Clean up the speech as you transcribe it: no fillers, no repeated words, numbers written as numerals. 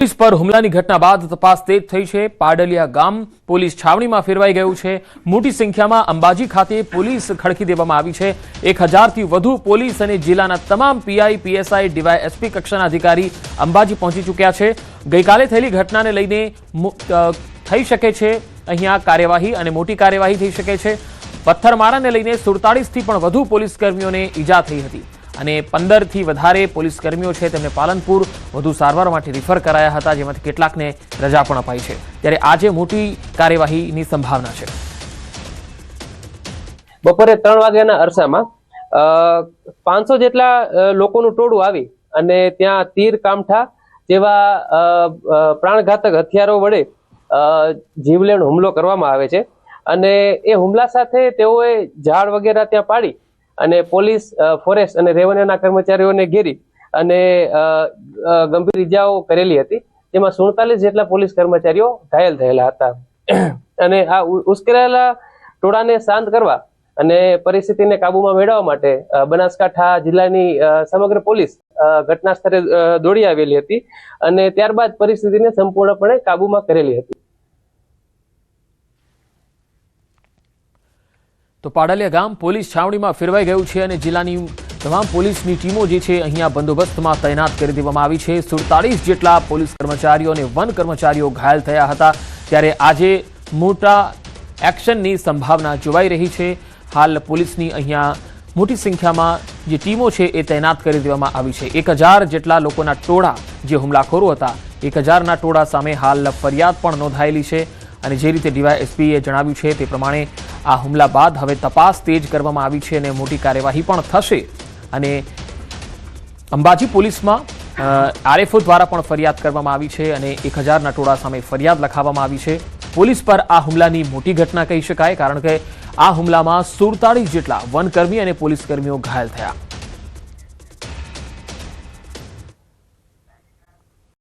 Police પર હુમલાની ઘટના બાદ તપાસ તેજ થઈ છે। પાડલિયા ગામ પોલીસ છાવણીમાં ફેરવાઈ ગયું છે। મોટી સંખ્યામાં અંબાજી ખાતે પોલીસ ખડકી દેવામાં આવી છે। 1000 થી વધુ પોલીસ અને જિલ્લાના તમામ પીઆઈ, પીએસઆઈ, ડીવાયએસપી કક્ષાના અધિકારી અંબાજી પહોંચી ચૂક્યા છે। ગઈકાલે થયેલી ઘટનાને લઈને થઈ શકે છે અહીંયા કાર્યવાહી અને મોટી કાર્યવાહી થઈ શકે છે। પથ્થરમારાને લઈને 47 થી પણ વધુ પોલીસ કર્મીઓને ઈજા થઈ હતી અને 15 થી વધારે પોલીસ કર્મીઓ છે તેમને પાલનપુર વધુ સારવાર માટે રિફર કરાયા હતા, જેમાંથી કેટલાકને રજા પણ અપાઈ છે। ત્યારે આજે મોટી કાર્યવાહીની સંભાવના છે। બપોરે 3 વાગ્યાના અરસામાં 500 જેટલા લોકોનું ટોળું આવી અને ત્યાં તીર, કામઠા જેવા પ્રાણઘાતક હથિયારો વડે જીવલેણ હુમલો કરવામાં આવે છે અને એ હુમલા સાથે તેઓએ ઝાડ વગેરે ત્યાં પાડી અને પોલીસ, ફોરેસ્ટ અને રેવન્યુના કર્મચારીઓને ઘેરી અને ગંભીર ઇજાઓ કરેલી હતી, જેમાં 47 જેટલા પોલીસ કર્મચારીઓ ઘાયલ થયેલા હતા। અને આ ઉશ્કેરાયેલા ટોળાને શાંત કરવા અને પરિસ્થિતિને કાબૂમાં મેળવવા માટે બનાસકાંઠા જિલ્લાની સમગ્ર પોલીસ ઘટના સ્થળે દોડી આવેલી હતી અને ત્યારબાદ પરિસ્થિતિને સંપૂર્ણપણે કાબૂમાં કરેલી હતી। તો પાડલિયા ગામ પોલીસ છાવણીમાં ફેરવાઈ ગયું છે અને જિલ્લાની તમામ પોલીસની ટીમો જે છે અહીંયા બંદોબસ્તમાં તૈનાત કરી દેવામાં આવી છે। 47 જેટલા પોલીસ કર્મચારીઓ અને વન કર્મચારીઓ ઘાયલ થયા હતા। ત્યારે આજે મોટા એક્શનની સંભાવના જોવાઈ રહી છે। હાલ પોલીસની અહીંયા મોટી સંખ્યામાં જે ટીમો છે એ તૈનાત કરી દેવામાં આવી છે। 1000 જેટલા લોકોના ટોળા જે હુમલાખોરો હતા, 1000ના ટોળા સામે હાલ ફરિયાદ પણ નોંધાયેલી છે અને જે રીતે ડીવાયએસપીએ જણાવ્યું છે તે પ્રમાણે આ હુમલા બાદ હવે તપાસ તેજ કરવામાં આવી છે અને મોટી કાર્યવાહી પણ થશે અને અંબાજી પોલીસમાં આરએફઓ દ્વારા પણ ફરિયાદ કરવામાં આવી છે અને 1000ના ટોળા સામે ફરિયાદ લખાવવામાં આવી છે। પોલીસ પર આ હુમલાની મોટી ઘટના કહી શકાય, કારણ કે આ હુમલામાં 47 જેટલા વનકર્મી અને પોલીસ કર્મીઓ ઘાયલ થયા।